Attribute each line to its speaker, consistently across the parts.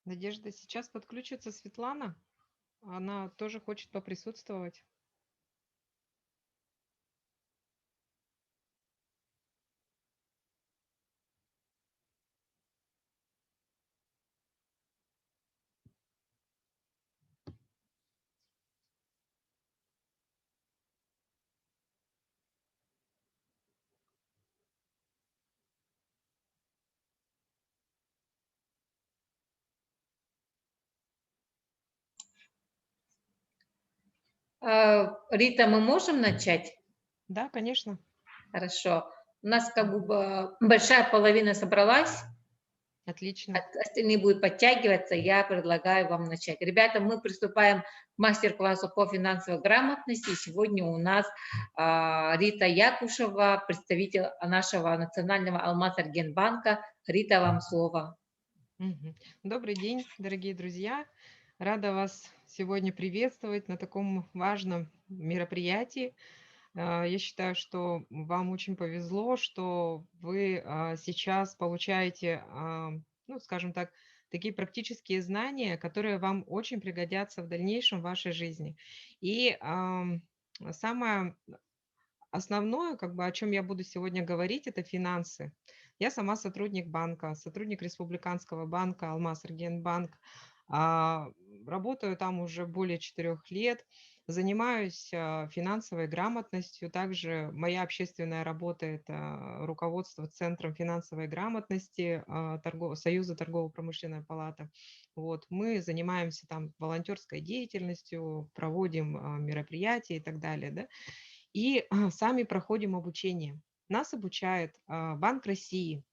Speaker 1: Надежда, сейчас подключится Светлана. Она тоже хочет поприсутствовать.
Speaker 2: Рита, мы можем начать?
Speaker 1: Да, конечно.
Speaker 2: Хорошо. У нас как
Speaker 1: Мгм.
Speaker 2: бы большая половина собралась,
Speaker 1: Отлично.
Speaker 2: остальные будут подтягиваться. Я предлагаю вам начать. Ребята, мы приступаем к мастер-классу по финансовой грамотности. Сегодня у нас Рита Якушева, представитель нашего национального Алмаз-Аргенбанка. Рита, вам слово.
Speaker 1: Мгм. Добрый день, дорогие друзья. Рада вас сегодня приветствовать на таком важном мероприятии. Я считаю, что вам очень повезло, что вы сейчас получаете, ну, скажем так, такие практические знания, которые вам очень пригодятся в дальнейшем в вашей жизни. И самое основное, как бы, о чем я буду сегодня говорить, это финансы. Я сама сотрудник банка, сотрудник Республиканского банка Алмаз-Аргенбанк. А, Работаю там уже более 4 лет, занимаюсь финансовой грамотностью. Также моя общественная работа– это руководство Центром финансовой грамотности Союза торгово-промышленная палата. Вот. Мы занимаемся там волонтерской деятельностью, проводим мероприятия и так далее. Да? И сами проходим обучение. Нас обучает Банк России,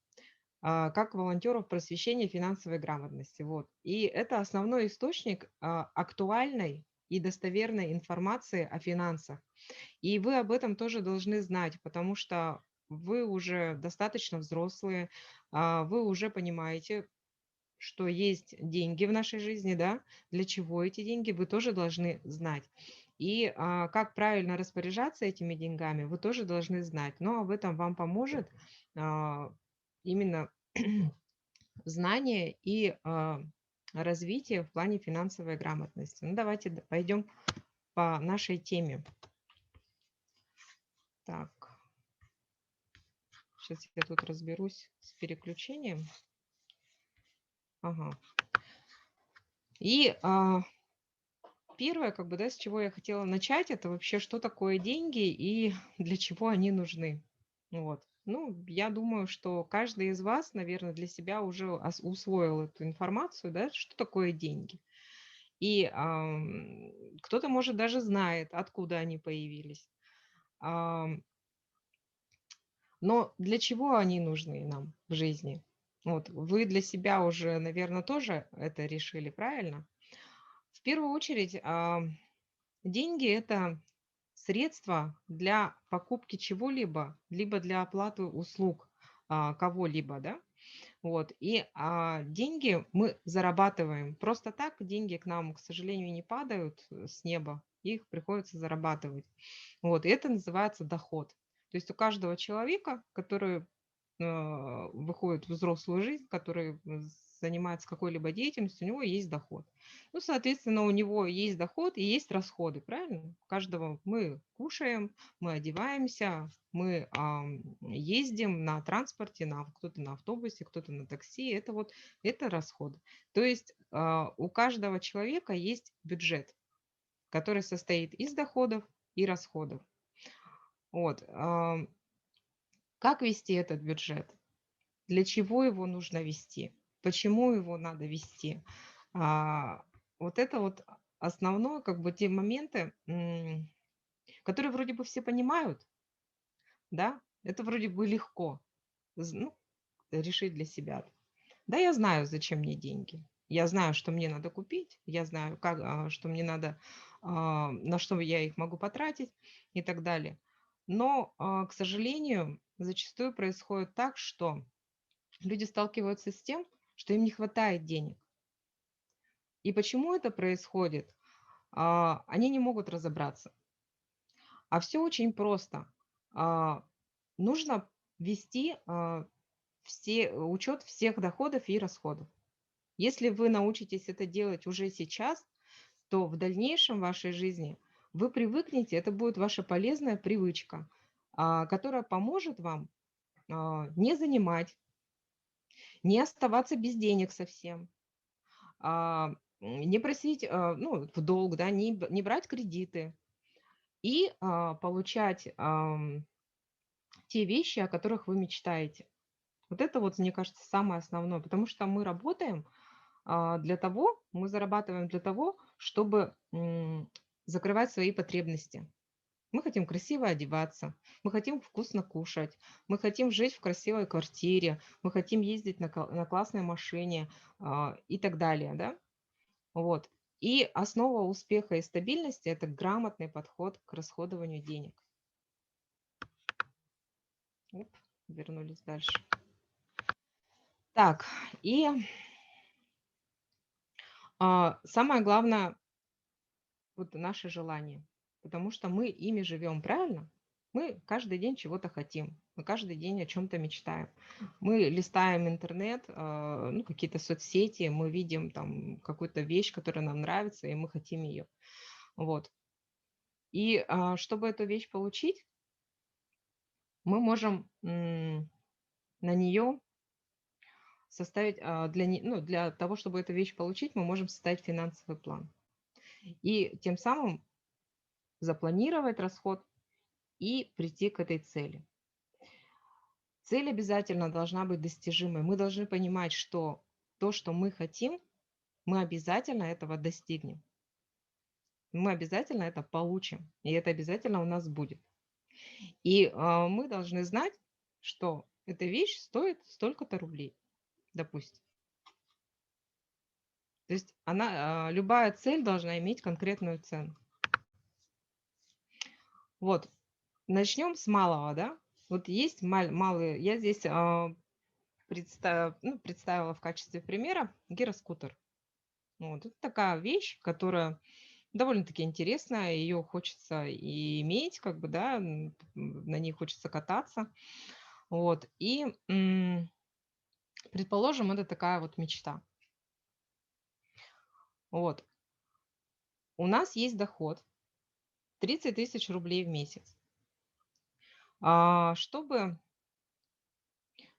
Speaker 1: как волонтеров просвещения финансовой грамотности. Вот. И это основной источник актуальной и достоверной информации о финансах. И вы об этом тоже должны знать, потому что вы уже достаточно взрослые, вы уже понимаете, что есть деньги в нашей жизни, да, для чего эти деньги, вы тоже должны знать. И как правильно распоряжаться этими деньгами, вы тоже должны знать. Но об этом вам поможет именно знание и развитие в плане финансовой грамотности. Ну, давайте пойдем по нашей теме. Так, сейчас я тут разберусь с переключением. Ага. И первое, как бы, да, с чего я хотела начать, это вообще, что такое деньги и для чего они нужны. Вот. Ну, я думаю, что каждый из вас, наверное, для себя уже усвоил эту информацию, да, что такое деньги. И кто-то, может, даже знает, откуда они появились. Ам, но для чего они нужны нам в жизни? Вот, вы для себя уже, наверное, тоже это решили, правильно? В первую очередь, деньги– это средства для покупки чего-либо, либо для оплаты услуг кого-либо, да? Вот. И деньги мы зарабатываем. Просто так деньги к нам, к сожалению, не падают с неба. Их приходится зарабатывать. Вот. И это называется доход. То есть у каждого человека, который выходит в взрослую жизнь, который занимается какой-либо деятельностью, у него есть доход. Ну, соответственно, у него есть доход и есть расходы, правильно? У каждого мы кушаем, мы одеваемся, мы ездим на транспорте, кто-то на автобусе, кто-то на такси. Это вот это расходы. То есть у каждого человека есть бюджет, который состоит из доходов и расходов. Вот. Как вести этот бюджет? Для чего его нужно вести? Почему его надо вести? А, Вот это вот основное, как бы те моменты, которые вроде бы все понимают, да, это вроде бы легко ну, решить для себя. Да, я знаю, зачем мне деньги. Я знаю, что мне надо купить, я знаю, что мне надо, на что я их могу потратить и так далее. Но, к сожалению, зачастую происходит так, что люди сталкиваются с тем, что им не хватает денег. И почему это происходит? Они не могут разобраться. А все очень просто. А, Нужно вести учет всех доходов и расходов. Если вы научитесь это делать уже сейчас, то в дальнейшем в вашей жизни вы привыкнете, это будет ваша полезная привычка, которая поможет вам не занимать, не оставаться без денег совсем, не просить ну, в долг, да, не брать кредиты и получать те вещи, о которых вы мечтаете. Вот это вот, мне кажется, самое основное, потому что мы работаем для того, мы зарабатываем для того, чтобы закрывать свои потребности. Мы хотим красиво одеваться, мы хотим вкусно кушать, мы хотим жить в красивой квартире, мы хотим ездить на классной машине и так далее, да? Вот. И основа успеха и стабильности– это грамотный подход к расходованию денег. Оп, вернулись дальше. Так, и самое главное, вот наши желания, потому что мы ими живем, правильно? Мы каждый день чего-то хотим, мы каждый день о чем-то мечтаем. Мы листаем интернет, ну, какие-то соцсети, мы видим там какую-то вещь, которая нам нравится, и мы хотим ее. Вот. И чтобы эту вещь получить, мы можем на нее составить, ну, для того, чтобы эту вещь получить, мы можем составить финансовый план. И тем самым запланировать расход и прийти к этой цели. Цель обязательно должна быть достижимой. Мы должны понимать, что то, что мы хотим, мы обязательно этого достигнем. Мы обязательно это получим, и это обязательно у нас будет. И мы должны знать, что эта вещь стоит столько-то рублей, допустим. То есть любая цель должна иметь конкретную цену. Вот, начнем с малого, да? Вот есть малые, я здесь представила в качестве примера гироскутер. Вот, это такая вещь, которая довольно-таки интересная, ее хочется и иметь, как бы, да, на ней хочется кататься. Вот, и, предположим, это такая вот мечта. Вот, у нас есть доход 30 тысяч рублей в месяц. Чтобы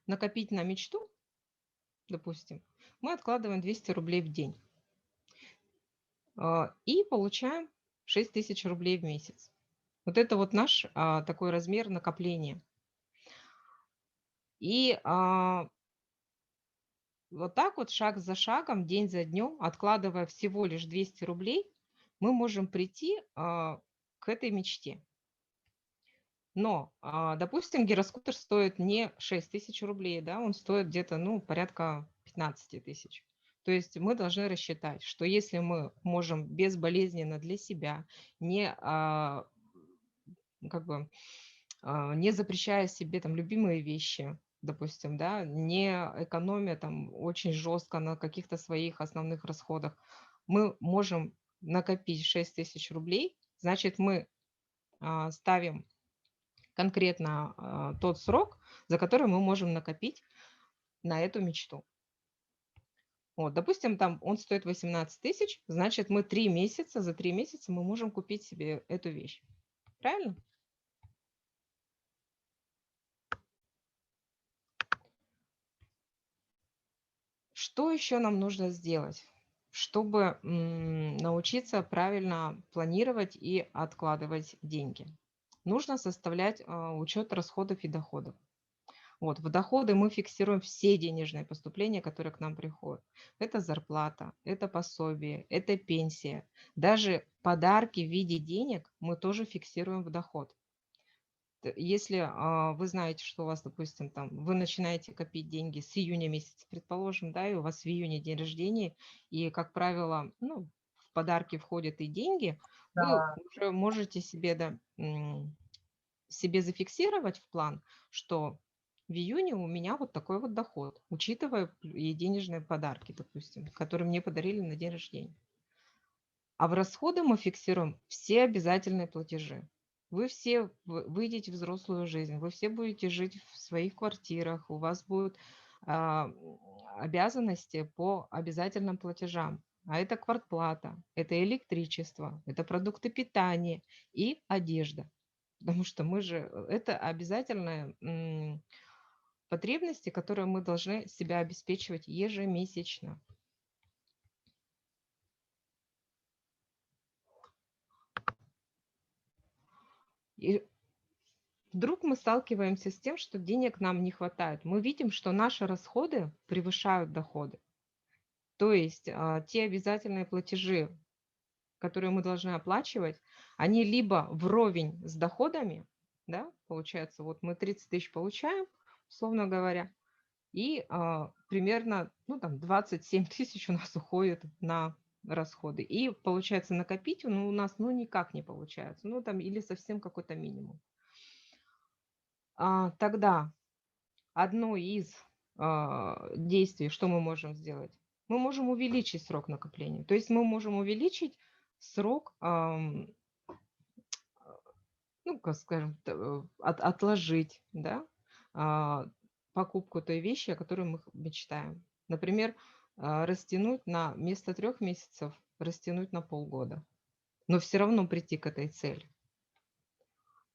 Speaker 1: накопить на мечту, допустим, мы откладываем 200 рублей в день и получаем 6 тысяч рублей в месяц. Вот это вот наш такой размер накопления. И вот так вот, шаг за шагом, день за днем, откладывая всего лишь 200 рублей, мы можем прийти к этой мечте. Но, допустим, гироскутер стоит не 6 тысяч рублей, да, он стоит где-то, ну, порядка 15 тысяч. То есть мы должны рассчитать, что если мы можем безболезненно для себя, не, как бы, не запрещая себе там любимые вещи, допустим, да, не экономя там очень жестко на каких-то своих основных расходах, мы можем накопить 6 тысяч рублей, значит, мы ставим конкретно тот срок, за который мы можем накопить на эту мечту. Вот, допустим, там он стоит 18 тысяч, значит, мы 3 месяца, за 3 месяца мы можем купить себе эту вещь. Правильно? Что еще нам нужно сделать, чтобы научиться правильно планировать и откладывать деньги? Нужно составлять учет расходов и доходов. Вот, в доходы мы фиксируем все денежные поступления, которые к нам приходят. Это зарплата, это пособие, это пенсия. Даже подарки в виде денег мы тоже фиксируем в доход. Если вы знаете, что у вас, допустим, там, вы начинаете копить деньги с июня месяца, предположим, да, и у вас в июне день рождения, и, как правило, ну, в подарки входят и деньги, вы
Speaker 2: Да.
Speaker 1: уже можете себе, да, себе зафиксировать в план, что в июне у меня вот такой вот доход, учитывая и денежные подарки, допустим, которые мне подарили на день рождения. А в расходы мы фиксируем все обязательные платежи. Вы все выйдете в взрослую жизнь, вы все будете жить в своих квартирах, у вас будут обязанности по обязательным платежам. А это квартплата, это электричество, это продукты питания и одежда. Потому что мы же, это обязательные потребности, которые мы должны себя обеспечивать ежемесячно. И вдруг мы сталкиваемся с тем, что денег нам не хватает. Мы видим, что наши расходы превышают доходы. То есть те обязательные платежи, которые мы должны оплачивать, они либо вровень с доходами, да, получается, вот мы 30 тысяч получаем, условно говоря, и примерно, ну, там, 27 тысяч у нас уходит на расходы. И получается накопить, ну, у нас, ну, никак не получается. Ну, там, или совсем какой-то минимум. Тогда одно из действий, что мы можем сделать? Мы можем увеличить срок накопления. То есть мы можем увеличить срок, ну, как скажем, отложить, да, покупку той вещи, о которой мы мечтаем. Например, растянуть на вместо 3 месяцев, растянуть на полгода, но все равно прийти к этой цели.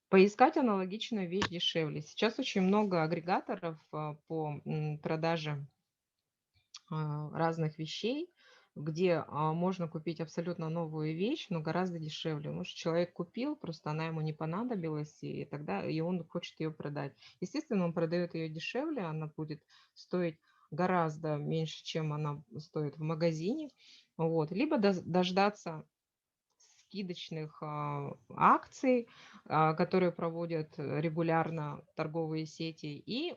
Speaker 1: Поискать аналогичную вещь дешевле. Сейчас очень много агрегаторов по продаже разных вещей, где можно купить абсолютно новую вещь, но гораздо дешевле. Может, человек купил, просто она ему не понадобилась, и тогда и он хочет ее продать. Естественно, он продает ее дешевле, она будет стоить гораздо меньше, чем она стоит в магазине. Вот. Либо дождаться скидочных акций, которые проводят регулярно торговые сети, и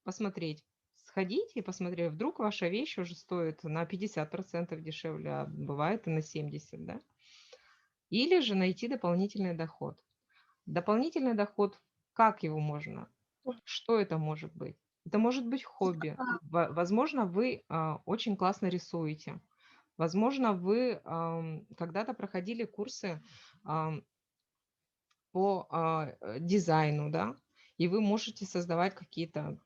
Speaker 1: посмотреть, сходить и посмотреть, вдруг ваша вещь уже стоит на 50% дешевле, а бывает и на 70%, да? Или же найти дополнительный доход. Дополнительный доход, как его можно? Что это может быть? Это может быть хобби. Возможно, вы очень классно рисуете. Возможно, вы когда-то проходили курсы по дизайну, да, и вы можете создавать какие-то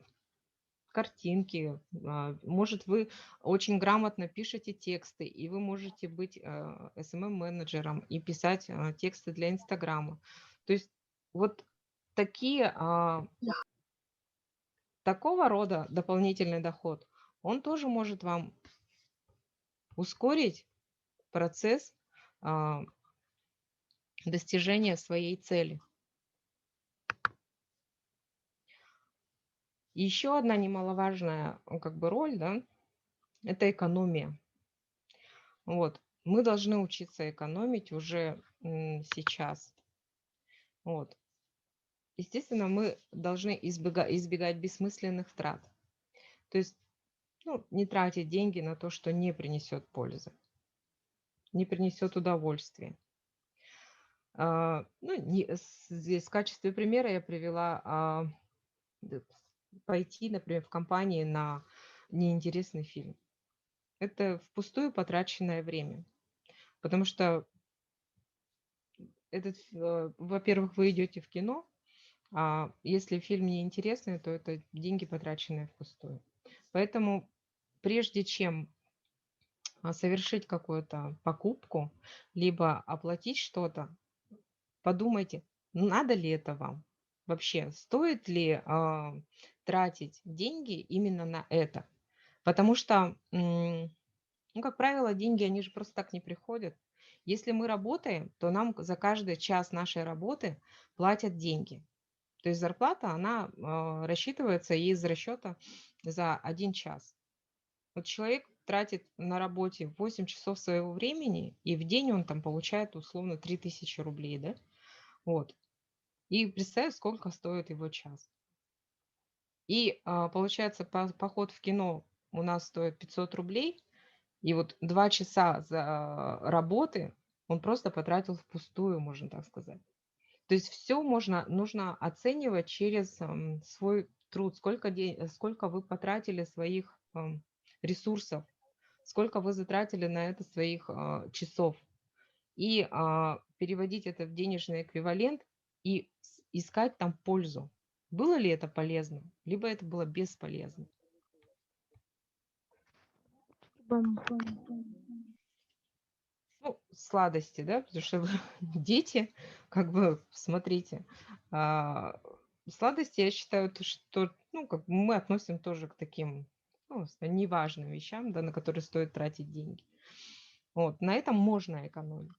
Speaker 1: картинки. Может, вы очень грамотно пишете тексты, и вы можете быть SMM-менеджером и писать тексты для Инстаграма. То есть вот такие, такого рода дополнительный доход, он тоже может вам ускорить процесс достижения своей цели. И еще одна немаловажная как бы роль, да, это экономия. Вот. Мы должны учиться экономить уже сейчас. Вот. Естественно, мы должны избегать бессмысленных трат. То есть, ну, не тратить деньги на то, что не принесет пользы, не принесет удовольствия. Ну, здесь в качестве примера я привела пойти, например, в компании на неинтересный фильм. Это впустую потраченное время. Потому что во-первых, вы идете в кино, а если фильм неинтересный, то это деньги, потраченные впустую. Поэтому прежде чем совершить какую-то покупку, либо оплатить что-то, подумайте, надо ли это вам? Вообще, стоит ли тратить деньги именно на это? Потому что, ну, как правило, деньги, они же просто так не приходят. Если мы работаем, то нам за каждый час нашей работы платят деньги. То есть зарплата, она рассчитывается из расчета за 1 час. Вот человек тратит на работе 8 часов своего времени, и в день он там получает условно 3000 рублей, да? Вот. И представь, сколько стоит его час. И получается, поход в кино у нас стоит 500 рублей, и вот 2 часа за работы он просто потратил впустую, можно так сказать. То есть все нужно оценивать через свой труд, сколько вы потратили своих ресурсов, сколько вы затратили на это своих часов. И переводить это в денежный эквивалент и искать там пользу. Было ли это полезно, либо это было бесполезно. Ну, сладости, да, потому что вы дети, как бы, смотрите, а, сладости, я считаю, то, что, ну, как бы мы относим тоже к таким, ну, неважным вещам, да, на которые стоит тратить деньги. Вот, на этом можно экономить.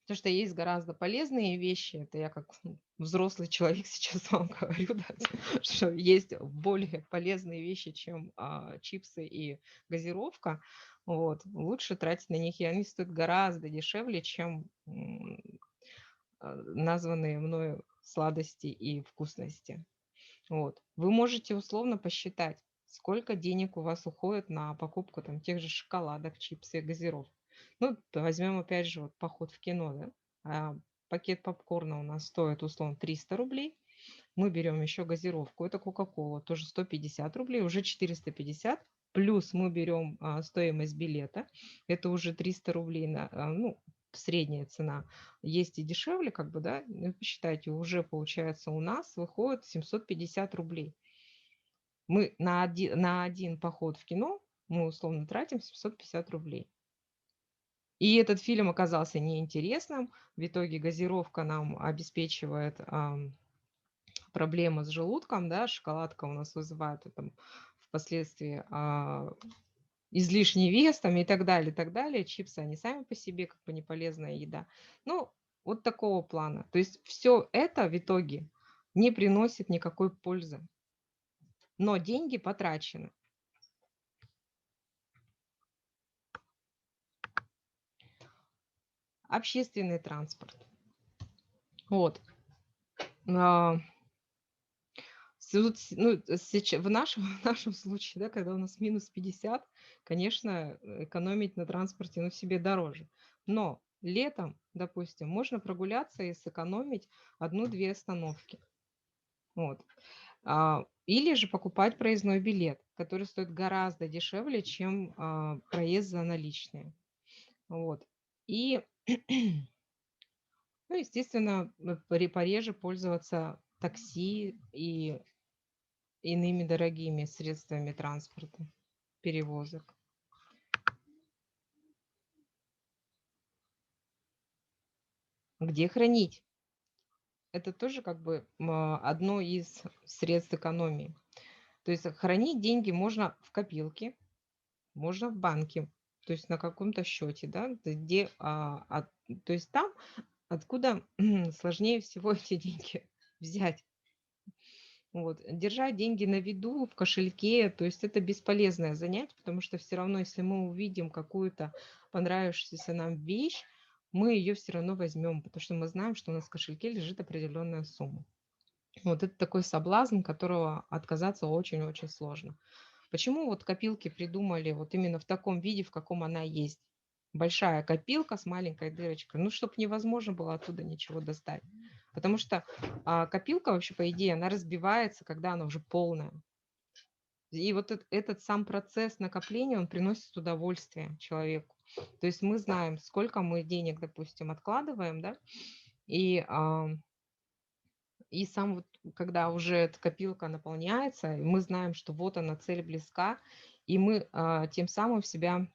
Speaker 1: Потому что есть гораздо полезные вещи. Это я как взрослый человек сейчас вам говорю, да, что есть более полезные вещи, чем чипсы и газировка. Вот. Лучше тратить на них, и они стоят гораздо дешевле, чем названные мною сладости и вкусности. Вот. Вы можете условно посчитать, сколько денег у вас уходит на покупку там тех же шоколадок, чипсы и газировок. Ну, возьмем опять же вот поход в кино, да? Пакет попкорна у нас стоит условно 300 рублей. Мы берем еще газировку, это Кока-Кола, тоже 150 рублей, уже 450. Плюс мы берем стоимость билета, это уже 300 рублей, ну, средняя цена. Есть и дешевле, как бы, да, ну, посчитайте, уже получается у нас выходит 750 рублей. Мы на один поход в кино, мы условно тратим 750 рублей. И этот фильм оказался неинтересным. В итоге газировка нам обеспечивает проблемы с желудком, да, шоколадка у нас вызывает там впоследствии излишний вес там и так далее, и так далее. Чипсы, они сами по себе как бы не полезная еда. Ну, вот такого плана. То есть все это в итоге не приносит никакой пользы, но деньги потрачены. Общественный транспорт. Вот. А, ну, в нашем, в нашем случае, да, когда у нас минус 50, конечно, экономить на транспорте, ну, себе дороже. Но летом, допустим, можно прогуляться и сэкономить одну-две остановки. Вот. Или же покупать проездной билет, который стоит гораздо дешевле, чем проезд за наличные. Вот. И, ну, естественно, пореже пользоваться такси и иными дорогими средствами транспорта, перевозок. Где хранить? Это тоже как бы одно из средств экономии. То есть хранить деньги можно в копилке, можно в банке, то есть на каком-то счете, да, где, то есть там, откуда сложнее всего эти деньги взять. Вот. Держать деньги на виду, в кошельке, то есть это бесполезное занятие, потому что все равно, если мы увидим какую-то понравившуюся нам вещь, мы ее все равно возьмем, потому что мы знаем, что у нас в кошельке лежит определенная сумма. Вот это такой соблазн, которого отказаться очень-очень сложно. Почему вот копилки придумали вот именно в таком виде, в каком она есть? Большая копилка с маленькой дырочкой, ну, чтобы невозможно было оттуда ничего достать. Потому что копилка вообще, по идее, она разбивается, когда она уже полная. И вот этот сам процесс накопления, он приносит удовольствие человеку. То есть мы знаем, сколько мы денег, допустим, откладываем, да, и, и сам вот, когда уже эта копилка наполняется, и мы знаем, что вот она, цель близка, и мы тем самым себя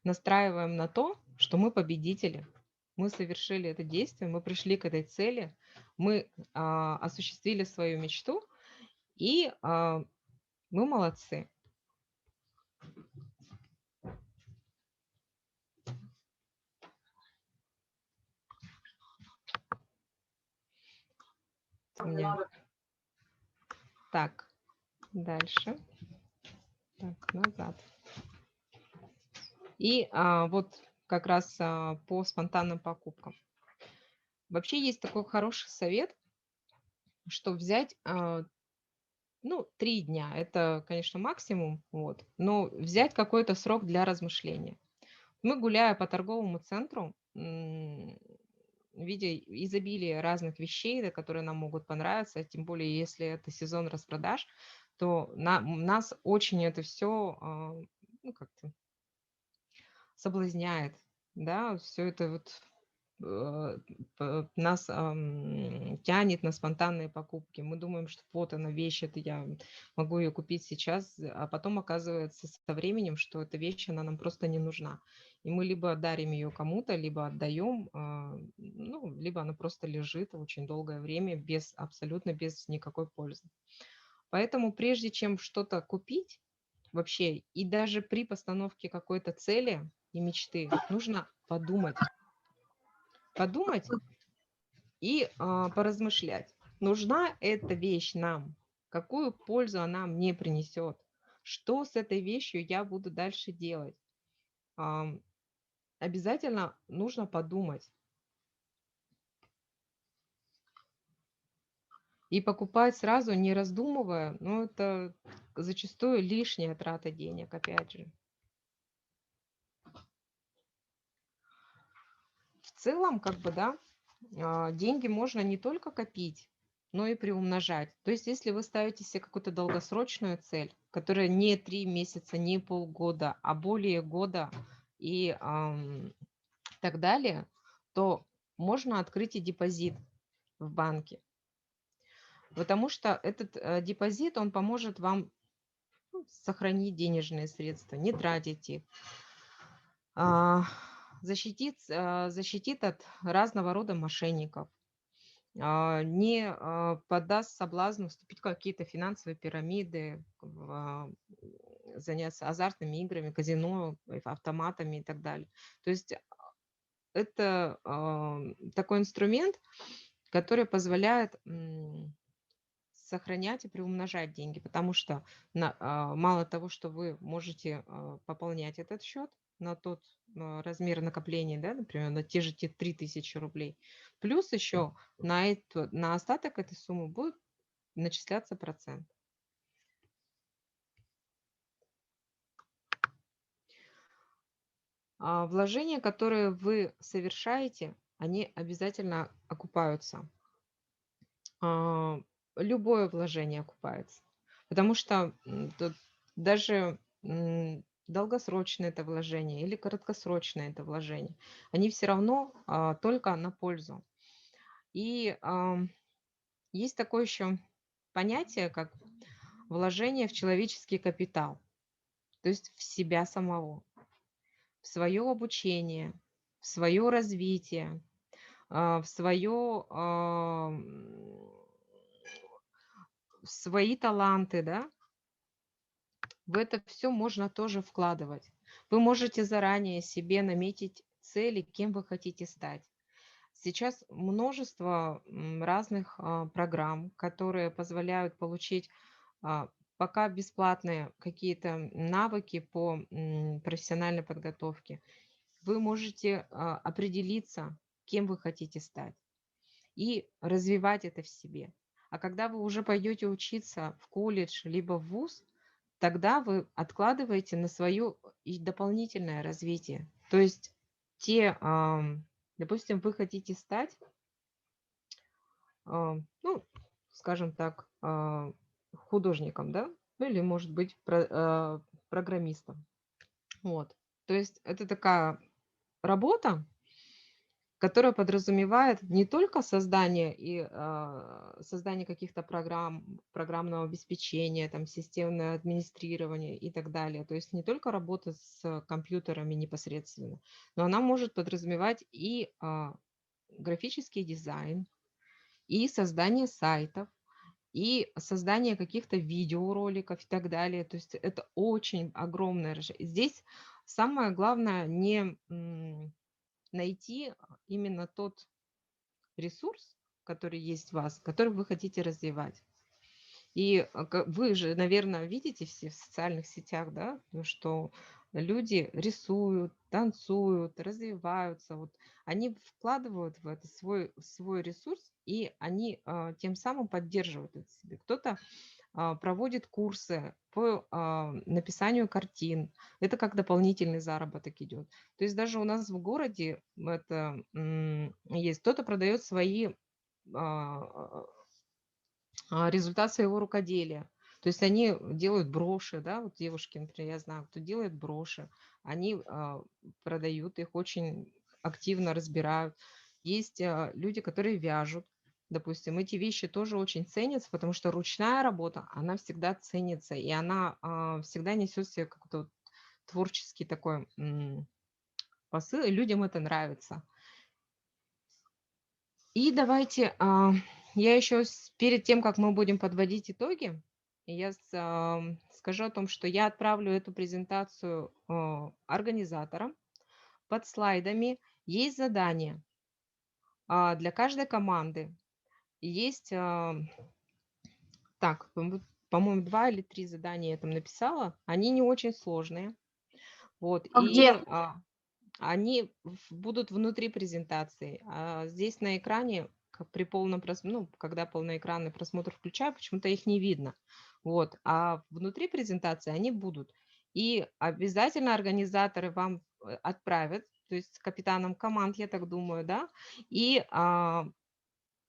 Speaker 1: настраиваем на то, что мы победители. Мы совершили это действие, мы пришли к этой цели, мы осуществили свою мечту, и мы молодцы. У меня. Так, дальше. Так, назад. И вот как раз по спонтанным покупкам. Вообще есть такой хороший совет, что взять, ну, 3 дня. Это, конечно, максимум, вот, но взять какой-то срок для размышления. Мы, гуляя по торговому центру, видя изобилие разных вещей, да, которые нам могут понравиться, тем более если это сезон распродаж, то нас очень это все, ну, как-то соблазняет, да, все это вот нас тянет на спонтанные покупки. Мы думаем, что вот она вещь, это я могу ее купить сейчас, а потом оказывается со временем, что эта вещь, она нам просто не нужна. И мы либо дарим ее кому-то, либо отдаем, ну, либо она просто лежит очень долгое время абсолютно без никакой пользы. Поэтому прежде чем что-то купить вообще, и даже при постановке какой-то цели и мечты, нужно подумать и поразмышлять, нужна эта вещь нам, какую пользу она мне принесет, что с этой вещью я буду дальше делать. Ам, Обязательно нужно подумать. И покупать сразу, не раздумывая, ну, это зачастую лишняя трата денег, опять же. В целом, как бы, да, деньги можно не только копить, но и приумножать. То есть, если вы ставите себе какую-то долгосрочную цель, которая не 3 месяца, не полгода, а более года и так далее, то можно открыть и депозит в банке. Потому что этот депозит, он поможет вам сохранить денежные средства, не тратить их, а, защитит от разного рода мошенников, не поддаст соблазну вступить в какие-то финансовые пирамиды, заняться азартными играми, казино, автоматами и так далее. То есть это такой инструмент, который позволяет сохранять и приумножать деньги, потому что мало того, что вы можете пополнять этот счет на тот размер накопления, да, например, на те же 3000 рублей, плюс еще на остаток этой суммы будет начисляться процент. Вложения, которые вы совершаете, они обязательно окупаются. Любое вложение окупается. Потому что тут даже долгосрочное это вложение или краткосрочное это вложение, они все равно только на пользу. И есть такое еще понятие, как вложение в человеческий капитал, то есть в себя самого, в свое обучение, в свое развитие, в свое свои таланты, да, в это все можно тоже вкладывать. Вы можете заранее себе наметить цели, кем вы хотите стать. Сейчас множество разных программ, которые позволяют получить а, пока бесплатные какие-то навыки по профессиональной подготовке. Вы можете определиться, кем вы хотите стать и развивать это в себе. А когда вы уже пойдете учиться в колледж либо в вуз, тогда вы откладываете на свое и дополнительное развитие. То есть допустим, вы хотите стать, ну, скажем так, художником, да, ну или, может быть, программистом. Вот. То есть это такая работа, которая подразумевает не только создание каких-то программ, программного обеспечения, там, системное администрирование и так далее. То есть не только работа с компьютерами непосредственно, но она может подразумевать и графический дизайн, и создание сайтов, и создание каких-то видеороликов и так далее. То есть это очень огромное Здесь самое главное не найти именно тот ресурс, который есть в вас, который вы хотите развивать. И вы же, наверное, видите все в социальных сетях, да, что люди рисуют, танцуют, развиваются. Вот они вкладывают в это свой ресурс, и они тем самым поддерживают это себе. Кто-то проводит курсы по написанию картин. Это как дополнительный заработок идет. То есть даже у нас в городе это есть. Кто-то продает свои а, результат своего рукоделия. То есть они делают броши, да, вот девушки, например, я знаю, кто делает броши, они продают их очень активно, разбирают. есть люди, которые вяжут. Допустим, эти вещи тоже очень ценятся, потому что ручная работа, она всегда ценится, и она всегда несет в себе какой-то вот творческий такой посыл, и людям это нравится. И давайте, я еще перед тем, как мы будем подводить итоги, я скажу о том, что я отправлю эту презентацию организаторам. Под слайдами есть задание для каждой команды. Есть, так, по-моему, 2 или 3 задания я там написала. Они не очень сложные. Вот,
Speaker 2: А где?
Speaker 1: и они будут внутри презентации. Здесь на экране, при полном ну, когда полноэкранный просмотр включаю, почему-то их не видно. Вот, а внутри презентации они будут. И обязательно организаторы вам отправят, то есть с капитаном команд, я так думаю, да, и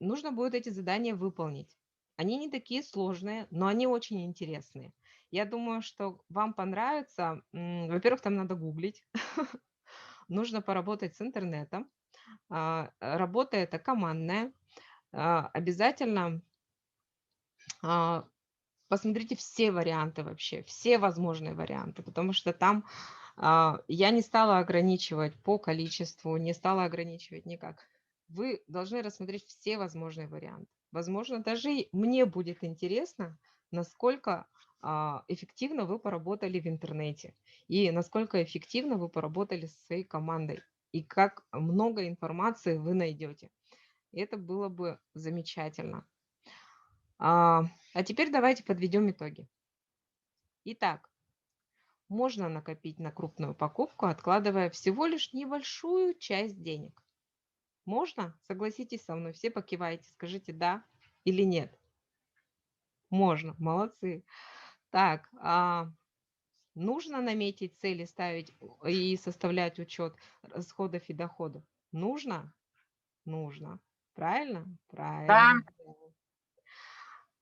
Speaker 1: нужно будет эти задания выполнить. Они не такие сложные, но они очень интересные. Я думаю, что вам понравится. Во-первых, там надо гуглить. Нужно поработать с интернетом. Работа эта командная. Обязательно посмотрите все варианты вообще, все возможные варианты, потому что там я не стала ограничивать по количеству, не стала ограничивать никак. Вы должны рассмотреть все возможные варианты. Возможно, даже и мне будет интересно, насколько эффективно вы поработали в интернете и насколько эффективно вы поработали со своей командой и как много информации вы найдете. Это было бы замечательно. А теперь давайте подведем итоги. Итак, можно накопить на крупную покупку, откладывая всего лишь небольшую часть денег. Можно? Согласитесь со мной, все покивайте, скажите да или нет. Можно, молодцы. Так, нужно наметить цели, ставить и составлять учет расходов и доходов. Нужно? Нужно. Правильно?
Speaker 2: Да.
Speaker 1: Правильно.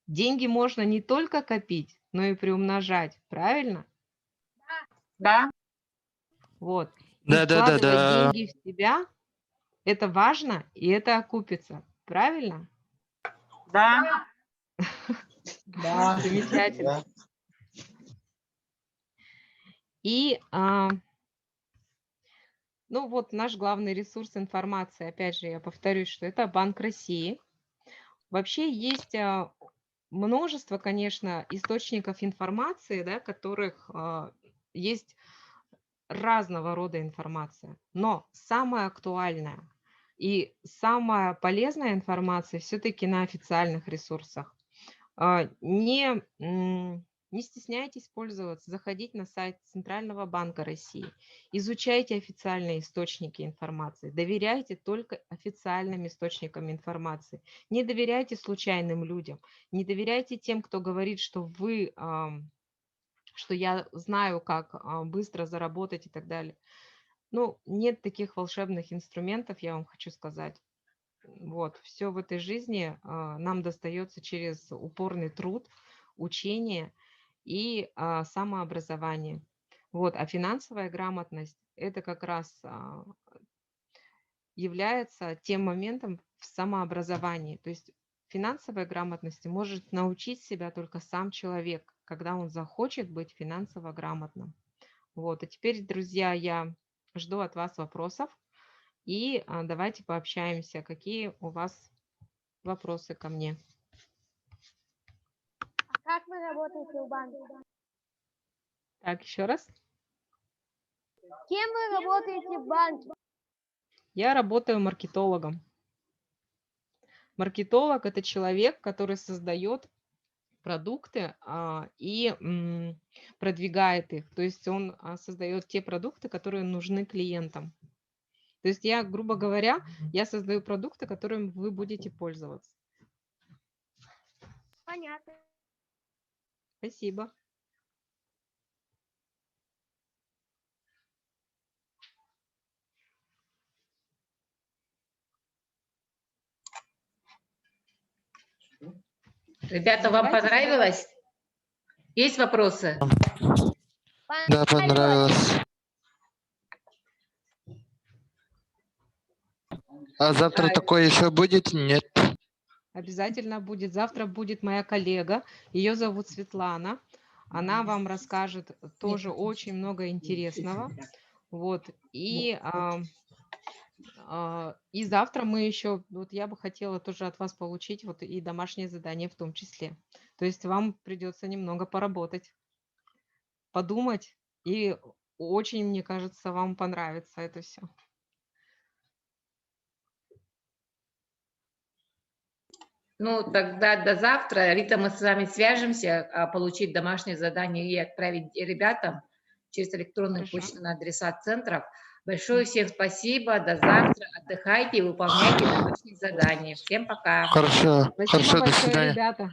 Speaker 1: Деньги можно не только копить, но и приумножать. Правильно?
Speaker 2: Да.
Speaker 1: Вот. И
Speaker 3: Да.
Speaker 1: вкладывать деньги в себя – это важно, и это окупится. Правильно?
Speaker 2: Да.
Speaker 4: Да.
Speaker 1: Замечательно. И, ну вот наш главный ресурс информации, опять же, я повторюсь, что это Банк России. Вообще есть множество, конечно, источников информации, да, которых есть разного рода информация, но самая актуальная и самая полезная информация все-таки на официальных ресурсах. Не стесняйтесь пользоваться, заходить на сайт Центрального банка России, изучайте официальные источники информации, доверяйте только официальным источникам информации, не доверяйте случайным людям, не доверяйте тем, кто говорит, что я знаю, как быстро заработать и так далее. Ну, нет таких волшебных инструментов, я вам хочу сказать. Вот, все в этой жизни нам достается через упорный труд, учение и самообразование. Вот, а финансовая грамотность – это как раз является тем моментом в самообразовании. То есть финансовой грамотности может научить себя только сам человек, когда он захочет быть финансово грамотным. Вот, а теперь, друзья, я жду от вас вопросов. И давайте пообщаемся. Какие у вас вопросы ко мне?
Speaker 5: Как вы работаете в банке?
Speaker 1: Так, еще раз.
Speaker 5: Кем вы работаете в банке?
Speaker 1: Я работаю маркетологом. Маркетолог – это человек, который создает продукты и продвигает их. То есть он создает те продукты, которые нужны клиентам. То есть я, грубо говоря, я создаю продукты, которыми вы будете пользоваться.
Speaker 5: Понятно.
Speaker 1: Спасибо.
Speaker 2: Ребята, вам понравилось? Есть вопросы?
Speaker 3: Да, понравилось. А завтра такое еще будет? Нет.
Speaker 1: Обязательно будет. Завтра будет моя коллега. Ее зовут Светлана. Она вам расскажет тоже очень много интересного. Вот. И завтра мы еще, вот я бы хотела тоже от вас получить вот и домашнее задание в том числе. То есть вам придется немного поработать, подумать, и очень, мне кажется, вам понравится это все.
Speaker 2: Ну, тогда до завтра. Рита, мы с вами свяжемся, получить домашнее задание и отправить ребятам через электронную
Speaker 1: Хорошо.
Speaker 2: почту на адреса центров. Большое всем спасибо. До завтра. Отдыхайте и выполняйте домашние задания. Всем пока.
Speaker 3: Хорошо.
Speaker 1: Спасибо
Speaker 3: Хорошо, до
Speaker 1: большое,
Speaker 3: свидания.
Speaker 1: ребята.